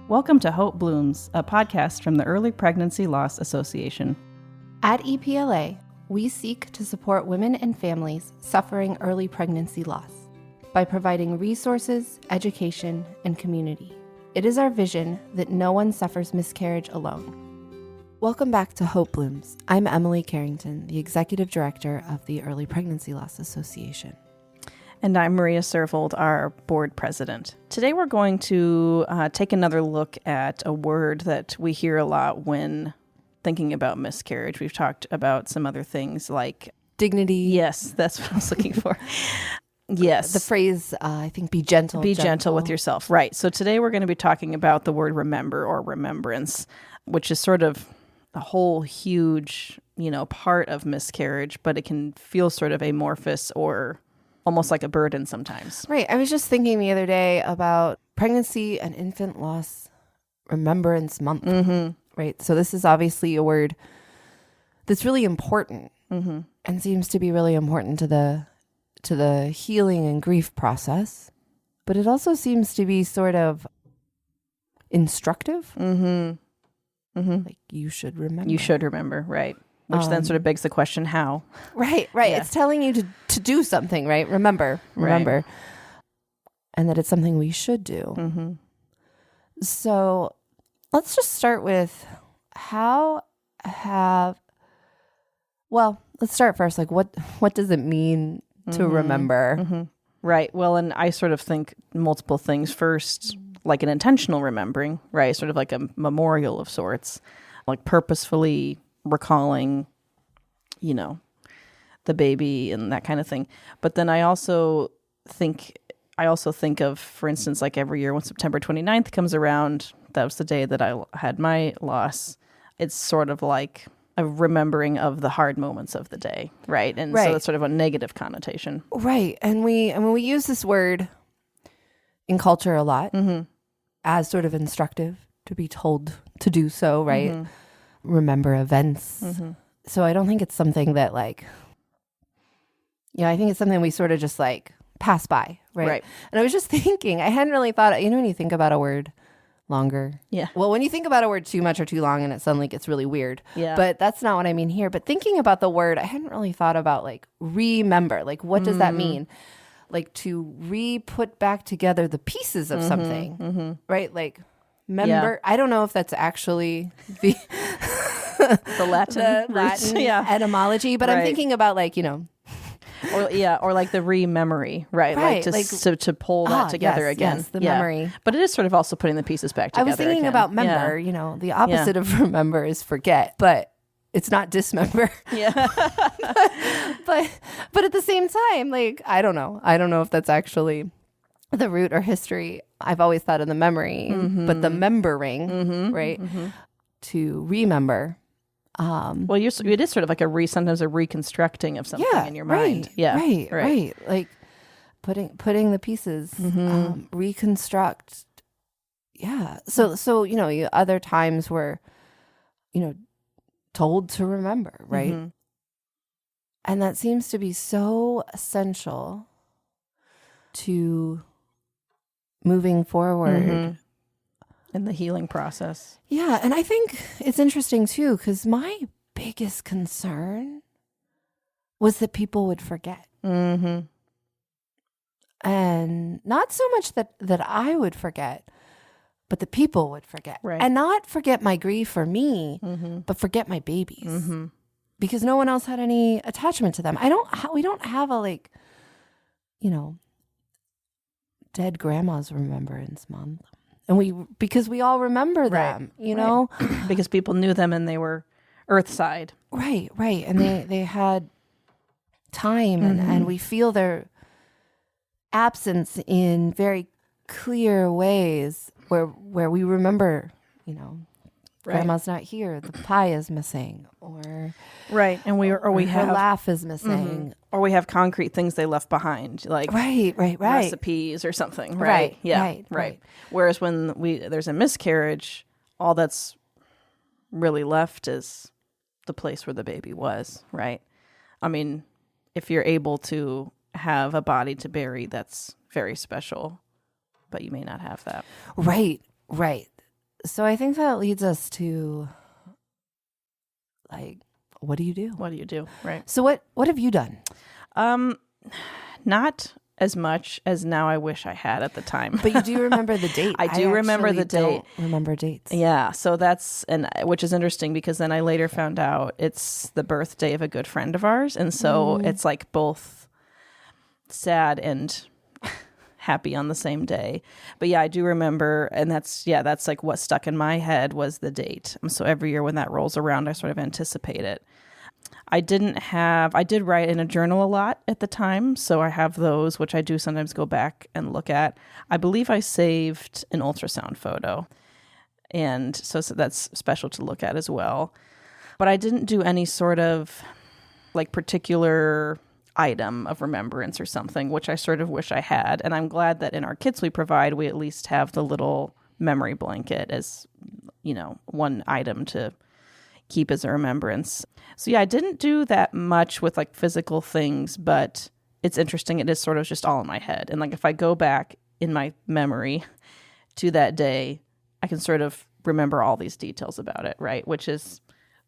Welcome to Hope Blooms, a podcast from the Early Pregnancy Loss Association. At EPLA, we seek to support women and families suffering early pregnancy loss by providing resources, education, and community. It is our vision that no one suffers miscarriage alone. Welcome back to Hope Blooms. I'm Emily Carrington, the Executive Director of the Early Pregnancy Loss Association. And I'm Maria Servold, our board president. Today we're going to take another look at a word that we hear a lot when thinking about miscarriage. We've talked about some other things like dignity. Yes, that's what I was looking for. Yes. The phrase, I think, be gentle. Be gentle with yourself. Right. So today we're going to be talking about the word remember or remembrance, which is sort of a whole huge, part of miscarriage, but it can feel sort of amorphous or almost like a burden sometimes. Right. I was just thinking the other day about Pregnancy and Infant Loss Remembrance Month. Mm-hmm. Right. So this is obviously a word that's really important and seems to be really important to the healing and grief process. But it also seems to be sort of instructive. Mm-hmm. Mm-hmm. Like you should remember. You should remember, right. Which then sort of begs the question, how? Right. Yeah. It's telling you to do something, right? Remember. Right. And that it's something we should do. Mm-hmm. So let's just start with let's start first. Like what does it mean to remember? Mm-hmm. Right. Well, and I sort of think multiple things. First, like an intentional remembering, right? Sort of like a memorial of sorts, like purposefully recalling, the baby and that kind of thing. But then I also think of, for instance, like every year when September 29th comes around, that was the day that I had my loss. It's sort of like a remembering of the hard moments of the day, right? And so it's sort of a negative connotation. Right. And we use this word in culture a lot as sort of instructive, to be told to do so, right? Mm-hmm. Remember events. Mm-hmm. So I don't think it's something that I think it's something we sort of just pass by, right? And I was just thinking, I hadn't really thought, when you think about a word longer. Yeah. Well, when you think about a word too much or too long and it suddenly gets really weird. Yeah. But that's not what I mean here. But thinking about the word, I hadn't really thought about remember. What does that mean? To put back together the pieces of something, right? Member. Yeah. I don't know if that's actually the the Latin etymology, but I'm thinking about or like the re-memory, right? To pull that together again. Yes, the memory. But it is sort of also putting the pieces back together. I was thinking about member, the opposite of remember is forget, but it's not dismember. Yeah. but at the same time, I don't know. I don't know if that's actually the root or history. I've always thought of the memory, but the membering, right? Mm-hmm. To remember. Well, it is sort of like sometimes a reconstructing of something in your mind. Right. Like putting the pieces, reconstruct. Yeah. So other times we're, told to remember, right? Mm-hmm. And that seems to be so essential to moving forward. In the healing process. Yeah. And I think it's interesting too, because my biggest concern was that people would forget. Mm-hmm. And not so much that I would forget, but the people would forget. Right. And not forget my grief for me, but forget my babies. Because no one else had any attachment to them. We don't have a dead grandma's remembrance month. And because we all remember them, know? Because people knew them and they were earthside. Right. And they had time and we feel their absence in very clear ways where we remember, grandma's not here, the pie is missing, or and we have her laugh is missing, or we have concrete things they left behind, like recipes or something, right? Right. Whereas when there's a miscarriage, all that's really left is the place where the baby was, right? I mean, if you're able to have a body to bury, that's very special, but you may not have that. Right. So I think that leads us to, like, what do you do? What do you do? Right. So what have you done? Not as much as now I wish I had at the time. But you do remember the date. I do remember the date. Don't remember dates. Yeah. So which is interesting because then I later found out it's the birthday of a good friend of ours. And so it's like both sad and happy on the same day. But yeah, I do remember, and that's like what stuck in my head was the date. So every year when that rolls around, I sort of anticipate it. I did write in a journal a lot at the time, so I have those, which I do sometimes go back and look at. I believe I saved an ultrasound photo, and so that's special to look at as well. But I didn't do any sort of like particular item of remembrance or something, which I sort of wish I had. And I'm glad that in our kits we provide, we at least have the little memory blanket as, one item to keep as a remembrance. So yeah, I didn't do that much with like physical things, but it's interesting. It is sort of just all in my head. And like if I go back in my memory to that day, I can sort of remember all these details about it, right? Which is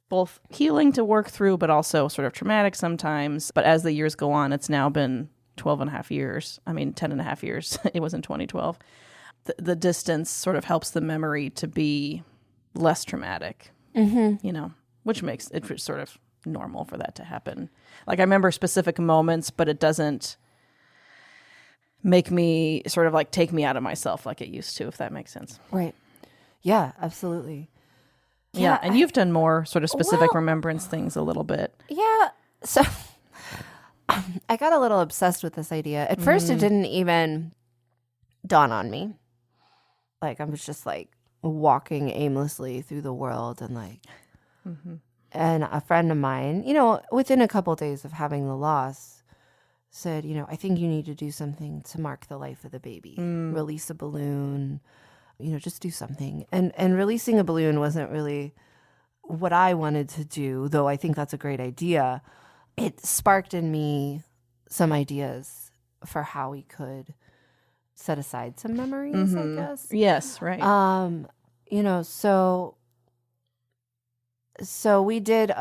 both healing to work through, but also sort of traumatic sometimes. But as the years go on, it's now been 12 and a half years. 10 and a half years. It was in 2012. The distance sort of helps the memory to be less traumatic, which makes it sort of normal for that to happen. Like I remember specific moments, but it doesn't make me sort of like take me out of myself like it used to, if that makes sense. Right. Yeah, absolutely. Yeah, and you've done more sort of specific remembrance things a little bit. Yeah. So I got a little obsessed with this idea. At first, it didn't even dawn on me. Like, I was just like walking aimlessly through the world and like, and a friend of mine, within a couple of days of having the loss, said, I think you need to do something to mark the life of the baby. Release a balloon. Just do something. And releasing a balloon wasn't really what I wanted to do, though I think that's a great idea. It sparked in me some ideas for how we could set aside some memories, I guess. Yes, right. So we did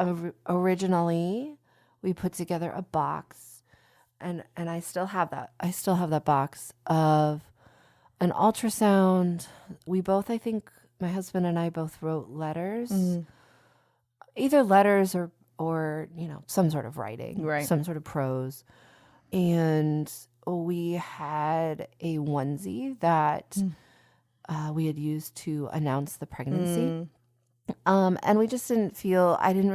originally, we put together a box, and I still have that. I still have that box of an ultrasound. We both, I think, my husband and I both wrote letters, either letters or some sort of writing, right? Some sort of prose. And we had a onesie that we had used to announce the pregnancy. And we just didn't feel, I didn't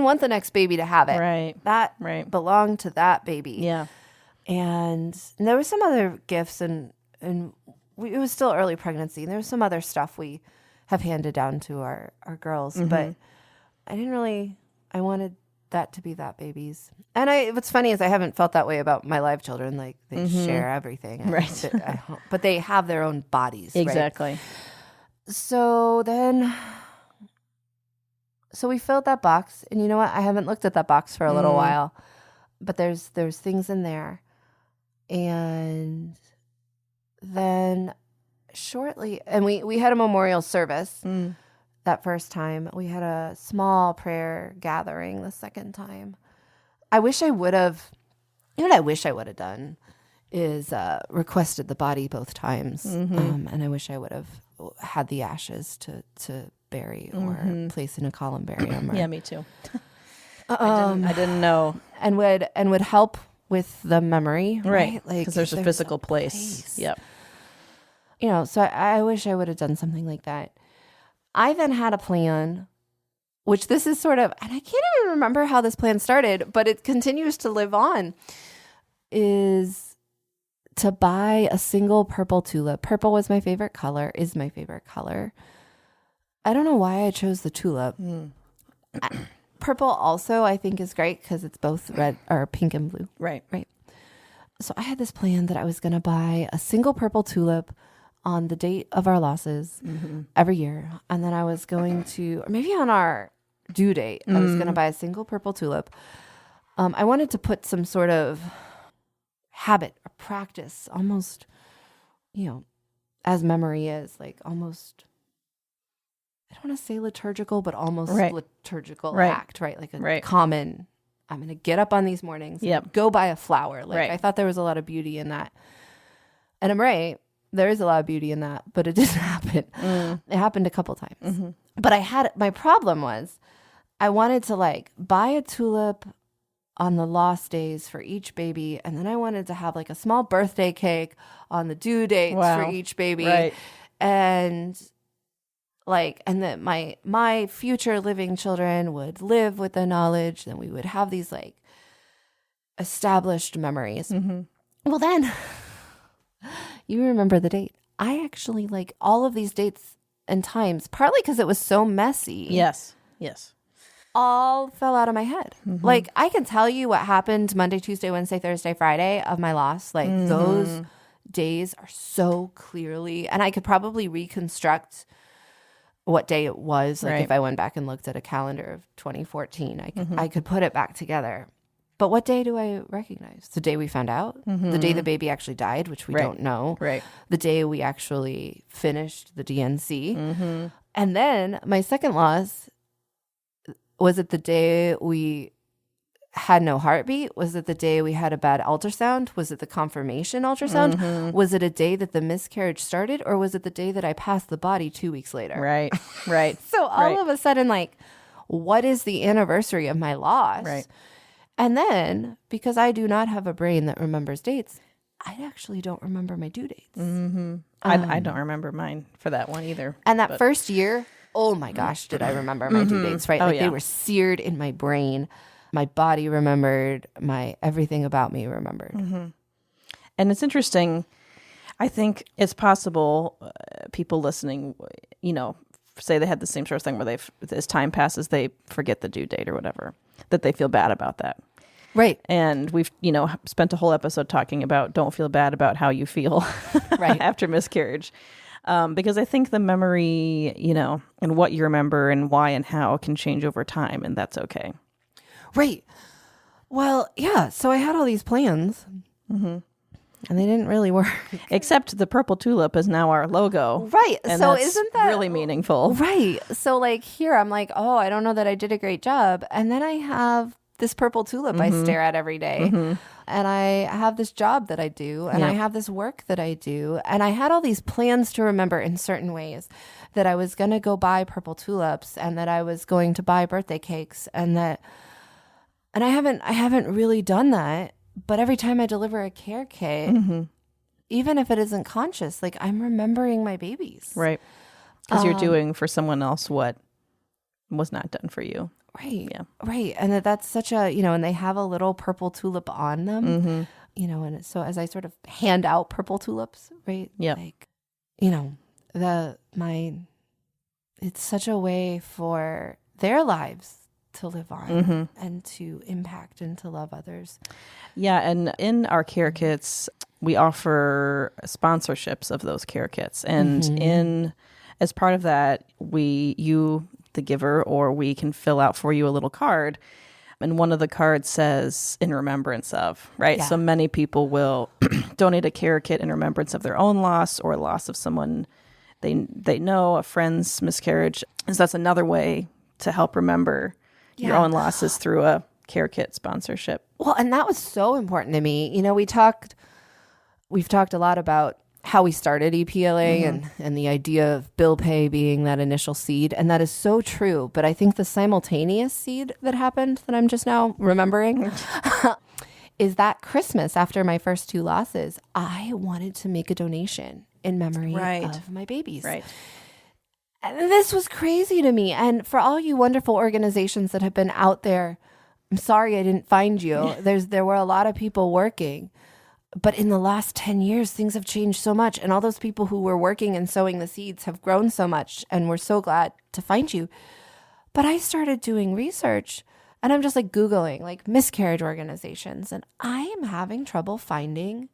want the next baby to have it. Right. That belonged to that baby. Yeah. And there were some other gifts and it was still early pregnancy. And there was some other stuff we have handed down to our girls, but I wanted that to be that baby's. And what's funny is I haven't felt that way about my live children. Like they share everything. Right. But they have their own bodies. Exactly. Right? So we filled that box, and you know what? I haven't looked at that box for a little while, but there's things in there. And then shortly, and we had a memorial service that first time. We had a small prayer gathering the second time. I wish I would have, what I wish I would have done is requested the body both times. And I wish I would have had the ashes to bury or place in a columbarium. Yeah, me too. I didn't know. And would help with the memory, right? Like, because there's a physical place. Yep. So I wish I would have done something like that. I then had a plan, which this is sort of, and I can't even remember how this plan started, but it continues to live on, is to buy a single purple tulip. Purple was my favorite color, is my favorite color. I don't know why I chose the tulip. Purple also, I think, is great because it's both red or pink and blue. Right. So I had this plan that I was going to buy a single purple tulip on the date of our losses every year. And then I was going to, or maybe on our due date, I was going to buy a single purple tulip. I wanted to put some sort of habit or practice, almost, as memory is, like almost I don't want to say liturgical, but almost liturgical act, right? Like a common, I'm going to get up on these mornings, go buy a flower. Like I thought there was a lot of beauty in that. And I'm right. There is a lot of beauty in that, but it didn't happen. It happened a couple times. Mm-hmm. But my problem was I wanted to like buy a tulip on the lost days for each baby. And then I wanted to have like a small birthday cake on the due dates for each baby. Right. And that my future living children would live with the knowledge, and we would have these like established memories. Mm-hmm. Well, then you remember the date. I actually like all of these dates and times, partly because it was so messy. Yes. All fell out of my head. Mm-hmm. Like I can tell you what happened Monday, Tuesday, Wednesday, Thursday, Friday of my loss. Like those days are so clearly, and I could probably reconstruct what day it was. Like if I went back and looked at a calendar of 2014, I could put it back together. But what day do I recognize? The day we found out? The day the baby actually died, which we don't know. Right. The day we actually finished the DNC. Mm-hmm. And then my second loss, was it the day we had no heartbeat? Was it the day we had a bad ultrasound? Was it the confirmation ultrasound? Mm-hmm. Was it a day that the miscarriage started? Or was it the day that I passed the body 2 weeks later? Right. So all of a sudden, like, what is the anniversary of my loss? Right. And then, because I do not have a brain that remembers dates, I actually don't remember my due dates. Mm-hmm. I don't remember mine for that one either. And that first year, oh my gosh, did I remember my due dates, right? Like they were seared in my brain. My body remembered, my everything about me remembered. Mm-hmm. And it's interesting. I think it's possible people listening, say they had the same sort of thing where as time passes, they forget the due date or whatever, that they feel bad about that. Right. And we've, spent a whole episode talking about don't feel bad about how you feel after miscarriage. Because I think the memory, and what you remember and why and how can change over time, and that's okay. Right. Well, yeah. So I had all these plans, and they didn't really work. Except the purple tulip is now our logo. Right. And so that's isn't that really meaningful? Right. So like here, I'm like, oh, I don't know that I did a great job. And then I have this purple tulip I stare at every day. Mm-hmm. And I have this job that I do, and I have this work that I do. And I had all these plans to remember in certain ways, that I was going to go buy purple tulips, and that I was going to buy birthday cakes, and I haven't really done that. But every time I deliver a care kit, even if it isn't conscious, like I'm remembering my babies. Right. Because you're doing for someone else what was not done for you. Right. Yeah. Right. And that's such a, and they have a little purple tulip on them, and so as I sort of hand out purple tulips, right? Yeah. Like, it's such a way for their lives to live on and to impact and to love others. Yeah. And in our care kits, we offer sponsorships of those care kits. And as part of that, you, the giver, or we can fill out for you a little card. And one of the cards says in remembrance of, right? Yeah. So many people will donate a care kit in remembrance of their own loss or loss of someone they know, a friend's miscarriage. And so that's another way to help remember your own losses through a care kit sponsorship. Well, and that was so important to me. We've talked a lot about how we started EPLA and the idea of bill pay being that initial seed. And that is so true. But I think the simultaneous seed that happened that I'm just now remembering is that Christmas after my first 2 losses, I wanted to make a donation in memory of my babies. Right. And this was crazy to me. And for all you wonderful organizations that have been out there, I'm sorry I didn't find you. There were a lot of people working. But in the last 10 years, things have changed so much. And all those people who were working and sowing the seeds have grown so much. And we're so glad to find you. But I started doing research, and I'm just like Googling like miscarriage organizations. And I am having trouble finding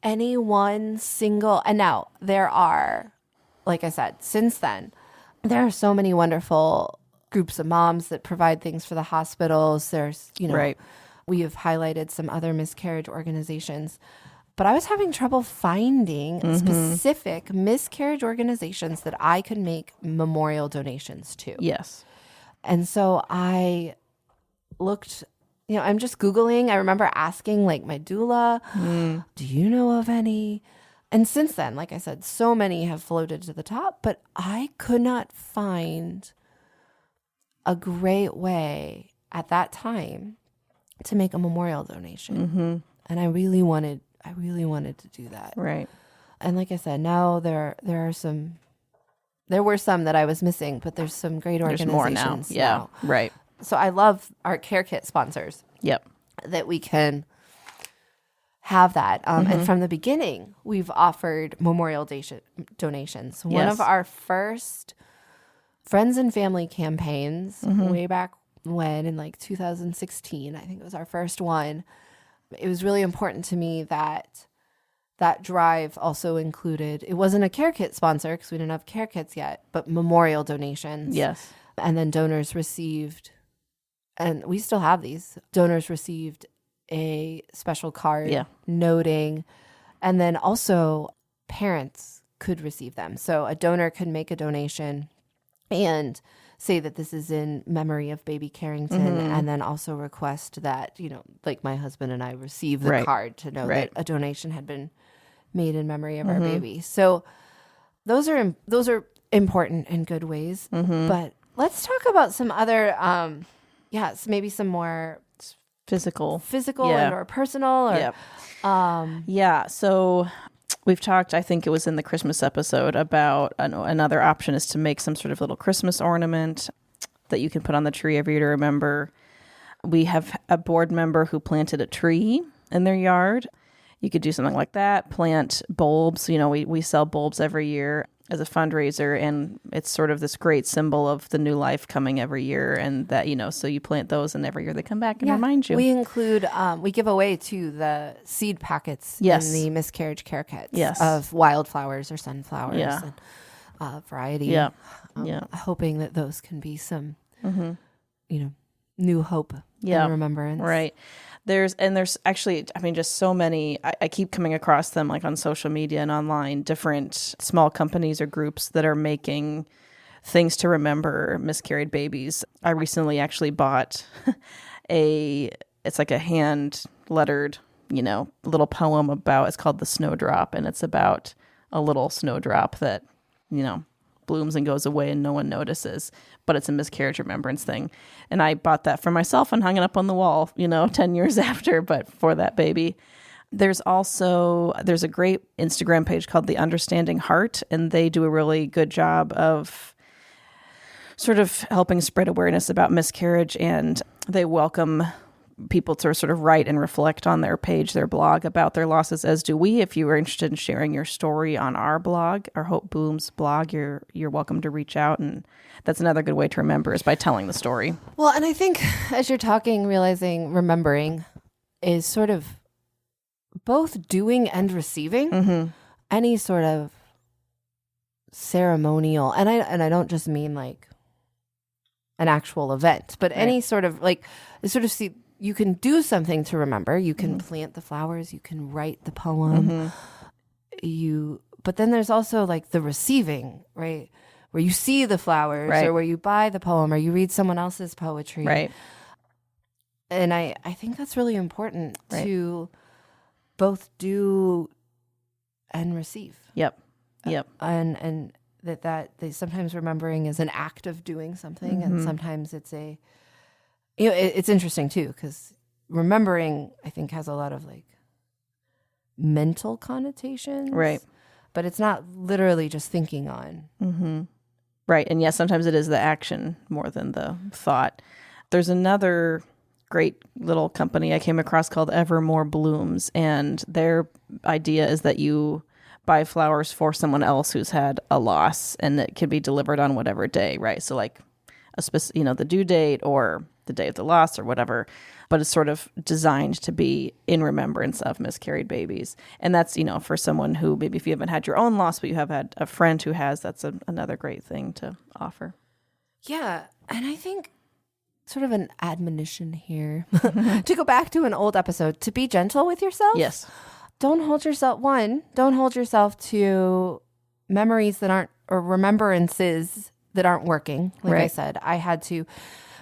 any one single. And now there are, like I said, since then, there are so many wonderful groups of moms that provide things for the hospitals. There's, we have highlighted some other miscarriage organizations. But I was having trouble finding specific miscarriage organizations that I could make memorial donations to. Yes. And so I looked, I'm just Googling. I remember asking like my doula, do you know of any? And since then, like I said, so many have floated to the top, but I could not find a great way at that time to make a memorial donation. And I really wanted to do that. Right. And like I said, now there were some that I was missing, but there's some great organizations more now. Yeah. Right. So I love our care kit sponsors. Yep. That we can have that. And from the beginning, we've offered memorial donations. One of our first friends and family campaigns way back when, in like 2016, I think it was our first one. It was really important to me that that drive also included, it wasn't a care kit sponsor because we didn't have care kits yet, but memorial donations. Yes. And then donors received, and we still have these, donors received a special card noting, and then also parents could receive them. So a donor could make a donation and say that this is in memory of baby Carrington, and then also request that, like my husband and I receive the card to know that a donation had been made in memory of our baby. So those are important in good ways. But let's talk about some other, maybe some more physical and or personal. Or, So we've talked, I think it was in the Christmas episode, about another option is to make some sort of little Christmas ornament that you can put on the tree every year to remember. We have a board member who planted a tree in their yard. You could do something like that. Plant bulbs. We sell bulbs every year as a fundraiser, and it's sort of this great symbol of the new life coming every year, and that, so you plant those and every year they come back and remind you. We include, we give away to the seed packets in the miscarriage care kits of wildflowers or sunflowers and variety. Hoping that those can be some, new hope and remembrance. Right. There's actually, just so many, I keep coming across them like on social media and online, different small companies or groups that are making things to remember miscarried babies. I recently actually bought it's like a hand lettered, little poem it's called The Snowdrop, and it's about a little snowdrop that, blooms and goes away and no one notices, but it's a miscarriage remembrance thing. And I bought that for myself and hung it up on the wall, 10 years after, but for that baby. There's a great Instagram page called The Understanding Heart, and they do a really good job of sort of helping spread awareness about miscarriage, and they welcome people to sort of write and reflect on their page, their blog, about their losses, as do we. If you are interested in sharing your story on our blog, our Hope Blooms blog, you're welcome to reach out. And that's another good way to remember, is by telling the story. Well, and I think as you're talking, realizing remembering is sort of both doing and receiving any sort of ceremonial. And I don't just mean like an actual event, but any sort of like, sort of see, you can do something to remember. You can plant the flowers. You can write the poem. But then there's also like the receiving, right? Where you see the flowers, or where you buy the poem, or you read someone else's poetry. Right. And I think that's really important to both do and receive. Yep. And that they sometimes remembering is an act of doing something, and sometimes it's it's interesting too, because remembering, I think, has a lot of like mental connotations, right? But it's not literally just thinking on, right? And yes, sometimes it is the action more than the thought. There's another great little company I came across called Evermore Blooms, and their idea is that you buy flowers for someone else who's had a loss, and it can be delivered on whatever day, right? So like the due date or the day of the loss or whatever, but it's sort of designed to be in remembrance of miscarried babies. And that's, for someone who, maybe if you haven't had your own loss, but you have had a friend who has, that's another great thing to offer. Yeah. And I think sort of an admonition here to go back to an old episode, to be gentle with yourself. Yes. don't hold yourself to memories that aren't, or remembrances that aren't working. Like I said,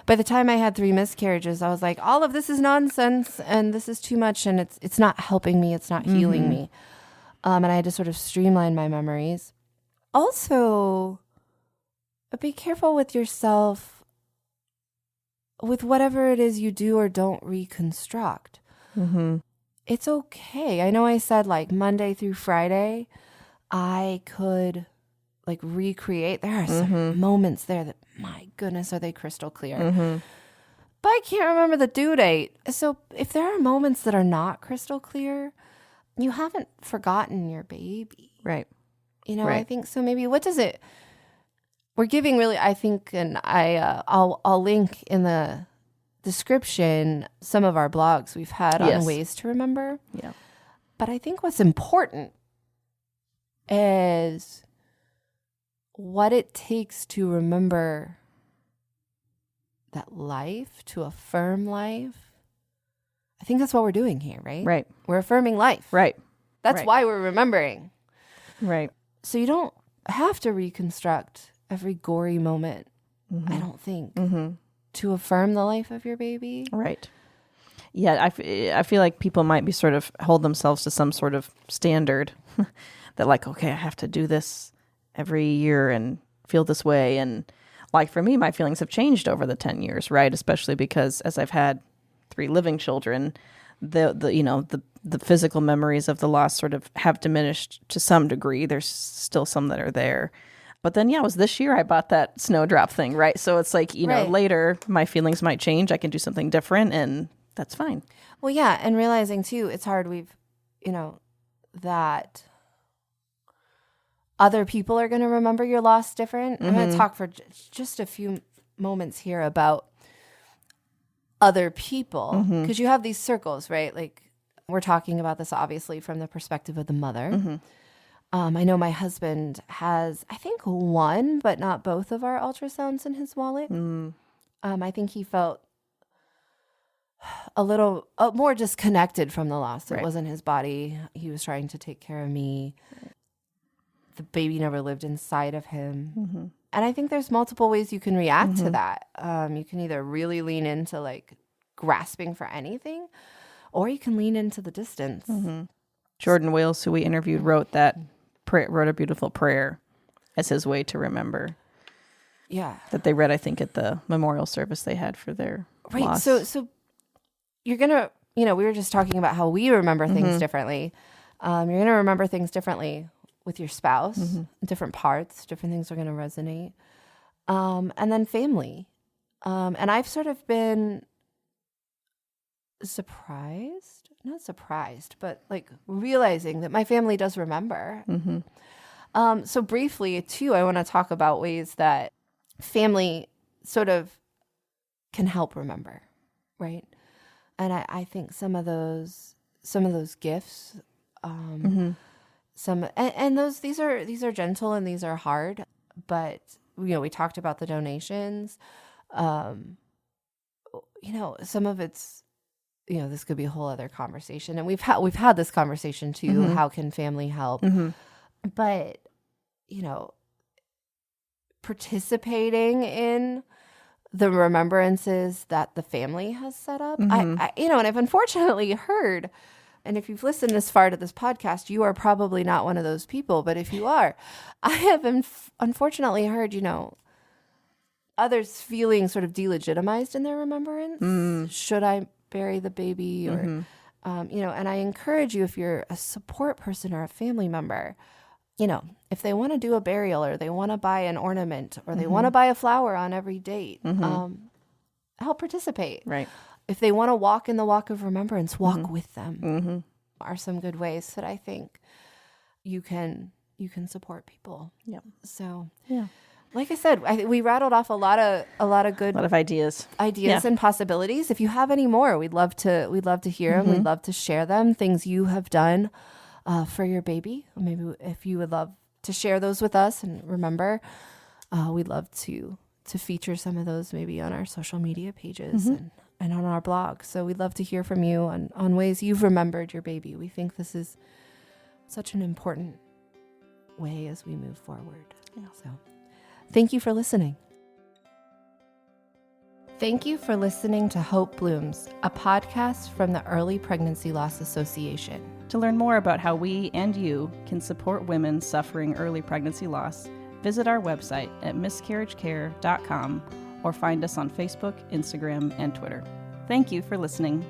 by the time I had 3 miscarriages, I was like, all of this is nonsense and this is too much and it's not helping me. It's not healing me. And I had to sort of streamline my memories. Also, be careful with yourself with whatever it is you do or don't reconstruct. It's okay. I know I said like Monday through Friday, I could like recreate. There are some moments there that, my goodness, are they crystal clear. But I can't remember the due date. So if there are moments that are not crystal clear, you haven't forgotten your baby. Right. You know, I think so. Maybe we're giving really, I think, and I'll link in the description some of our blogs we've had on ways to remember. Yeah. But I think what's important is what it takes to remember that life, to affirm life. I think that's what we're doing here, right? Right. We're affirming life. Right. That's why we're remembering. Right. So you don't have to reconstruct every gory moment, I don't think, to affirm the life of your baby. Right. Yeah, I feel like people might be sort of hold themselves to some sort of standard that like, okay, I have to do this every year and feel this way. And like for me, my feelings have changed over the 10 years, right? Especially because as I've had 3 living children, the physical memories of the loss sort of have diminished to some degree. There's still some that are there. But then, it was this year I bought that snowdrop thing, right? So it's like, you know, later my feelings might change. I can do something different and that's fine. Well, yeah. And realizing too, it's hard. That other people are going to remember your loss different. I'm going to talk for just a few moments here about other people, because you have these circles, right? Like we're talking about this obviously from the perspective of the mother. I know my husband has, I think, 1, but not both of our ultrasounds in his wallet. I think he felt a little more disconnected from the loss. It wasn't his body. He was trying to take care of me. The baby never lived inside of him. And I think there's multiple ways you can react to that. You can either really lean into like grasping for anything, or you can lean into the distance. Jordan Wales, who we interviewed, wrote a beautiful prayer as his way to remember. Yeah. That they read, I think, at the memorial service they had for their loss. So you're going to, we were just talking about how we remember things differently. You're going to remember things differently with your spouse, different parts, different things are going to resonate. And then family. And I've sort of been not surprised, but like realizing that my family does remember. So briefly too, I want to talk about ways that family sort of can help remember, right? And I think some of those gifts, these are gentle and these are hard, but we talked about the donations. Some of it's, this could be a whole other conversation, and we've had this conversation too. How can family help? But participating in the remembrances that the family has set up, and I've unfortunately heard, and if you've listened this far to this podcast, you are probably not one of those people. But if you are, I have unfortunately heard, others feeling sort of delegitimized in their remembrance. Should I bury the baby? Or, and I encourage you, if you're a support person or a family member, if they want to do a burial or they want to buy an ornament or they want to buy a flower on every date, help participate. Right. If they want to walk in the walk of remembrance, walk with them. Are some good ways that I think you can support people. Yeah. So, yeah. Like I said, we rattled off a lot of good ideas and possibilities. If you have any more, we'd love to hear them. We'd love to share them. Things you have done for your baby. Maybe if you would love to share those with us, and remember, we'd love to feature some of those maybe on our social media pages and and on our blog. So we'd love to hear from you on ways you've remembered your baby. We think this is such an important way as we move forward. Yeah. So thank you for listening. Thank you for listening to Hope Blooms, a podcast from the Early Pregnancy Loss Association. To learn more about how we and you can support women suffering early pregnancy loss, visit our website at miscarriagecare.com or find us on Facebook, Instagram, and Twitter. Thank you for listening.